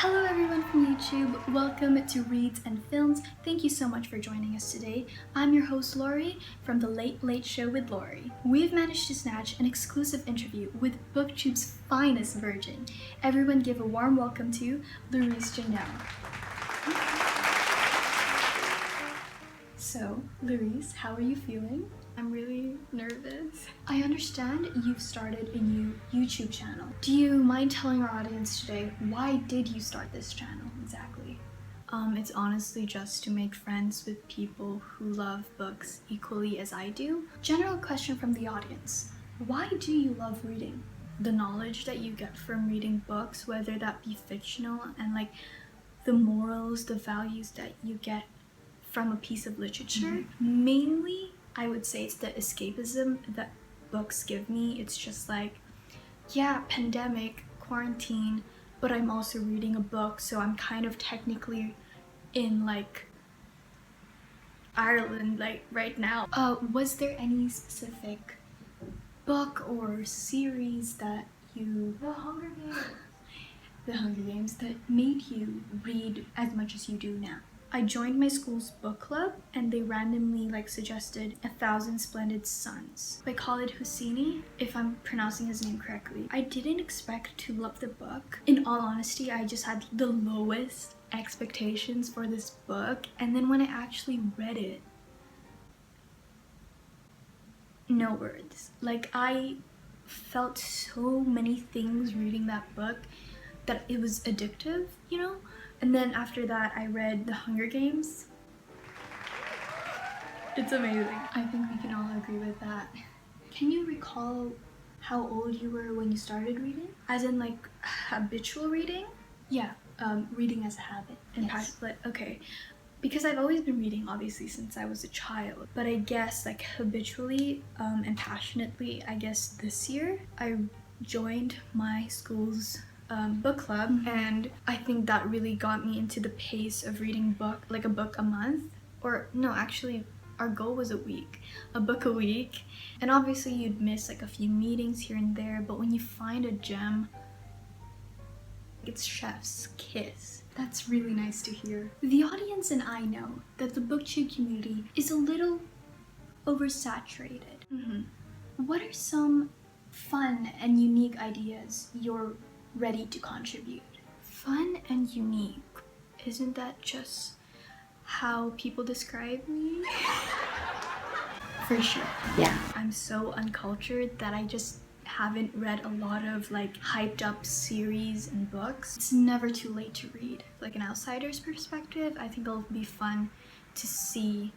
Hello everyone from YouTube, welcome to Reads and Films. Thank you so much for joining us today. I'm your host Laurie from The Late Late Show with Laurie. We've managed to snatch an exclusive interview with BookTube's finest virgin. Everyone give a warm welcome to Laurice. So, Laurice, how are you feeling? I'm really nervous. I understand you've started a new YouTube channel. Do you mind telling our audience today, why did you start this channel exactly? It's honestly just to make friends with people who love books equally as I do. General question from the audience. Why do you love reading? The knowledge that you get from reading books, whether that be fictional, and like the morals, the values that you get from a piece of literature. Mainly, I would say it's the escapism that books give me. It's just like, yeah, pandemic, quarantine, but I'm also reading a book, so I'm kind of technically in like Ireland like right now. Was there any specific book or series that you... The Hunger Games that made you read as much as you do now? I joined my school's book club and they randomly suggested 1,000 Splendid Suns by Khaled Hosseini, if I'm pronouncing his name correctly. I didn't expect to love the book. In all honesty, I just had the lowest expectations for this book, and then when I actually read it, no words. Like, I felt so many things reading that book that it was addictive, you know? And then after that, I read The Hunger Games. It's amazing. I think we can all agree with that. Can you recall how old you were when you started reading? As in like habitual reading? Yeah, reading as a habit. And Yes. Okay. Because I've always been reading, obviously, since I was a child. But I guess like habitually and passionately, I guess this year, I joined my school's book club, and I think that really got me into the pace of reading a book a month, or no, actually our goal was a book a week. And obviously you'd miss like a few meetings here and there, but when you find a gem, it's chef's kiss. That's really nice to hear. The audience and I know that the BookTube community is a little oversaturated. What are some fun and unique ideas you're ready to contribute? Fun and unique. Isn't that just how people describe me? For sure. Yeah. I'm so uncultured that I just haven't read a lot of like hyped up series and books. It's never too late to read. Like an outsider's perspective, I think it'll be fun to see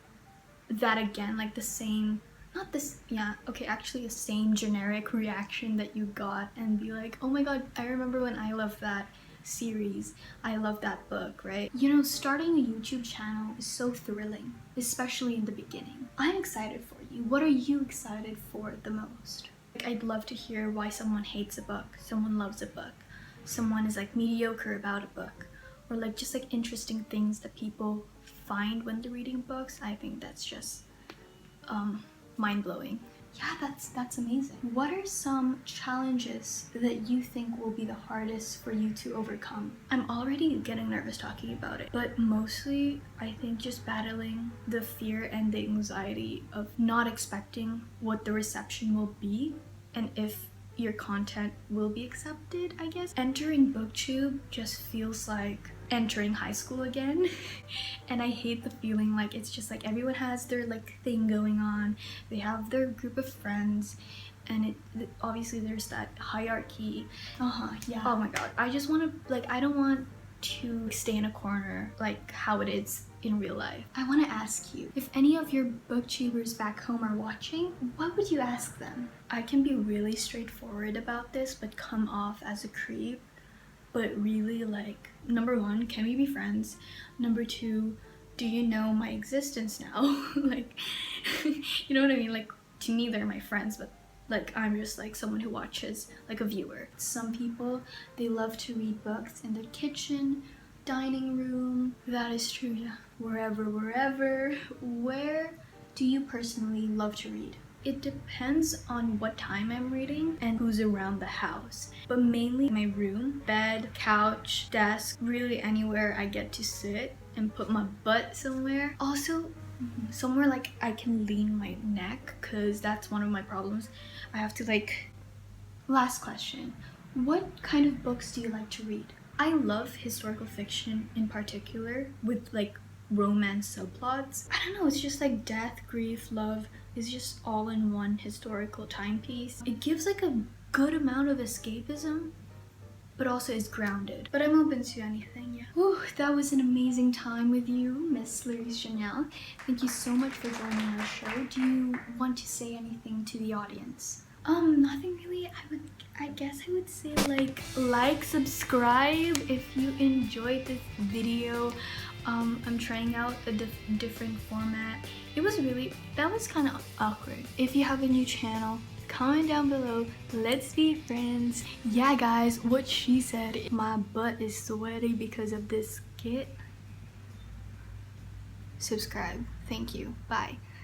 that again, like the same, not this, yeah, okay, actually the same generic reaction that you got and be like, oh my god, I remember when I loved that series, I love that book, right? You know, starting a YouTube channel is so thrilling, especially in the beginning. I'm excited for you. What are you excited for the most? Like, I'd love to hear why someone hates a book, someone loves a book, someone is like mediocre about a book, or like just like interesting things that people find when they're reading books. I think that's just mind-blowing. Yeah, that's amazing. What are some challenges that you think will be the hardest for you to overcome? I'm already getting nervous talking about it, but mostly I think just battling the fear and the anxiety of not expecting what the reception will be and if your content will be accepted, I guess. Entering BookTube just feels like entering high school again. And I hate the feeling like it's just like everyone has their like thing going on, they have their group of friends, and obviously there's that hierarchy. Yeah. Oh my god, I just want to like, I don't want to stay in a corner like how it is in real life. I want to ask you, if any of your booktubers back home are watching, what would you ask them? I can be really straightforward about this but come off as a creep, but really, like, number one, can we be friends? Number two, do you know my existence now? Like, you know what I mean? Like, to me, they're my friends, but like, I'm just like someone who watches, like a viewer. Some people, they love to read books in their kitchen, dining room. That is true, yeah. Wherever. Where do you personally love to read? It depends on what time I'm reading and who's around the house. But mainly my room, bed, couch, desk, really anywhere I get to sit and put my butt somewhere. Also, somewhere like I can lean my neck, because that's one of my problems. I have to like... Last question. What kind of books do you like to read? I love historical fiction in particular, with like romance subplots. I don't know, it's just like death, grief, love is just all in one historical timepiece. It gives like a good amount of escapism, but also is grounded. But I'm open to anything, yeah. Whew, that was an amazing time with you, Miss Laurice Janelle. Thank you so much for joining our show. Do you want to say anything to the audience? Nothing really. I guess I would say like, subscribe if you enjoyed this video. I'm trying out a different format. That was kind of awkward. If you have a new channel, comment down below. Let's be friends. Yeah guys, what she said. My butt is sweaty because of this kit. Subscribe. Thank you. Bye.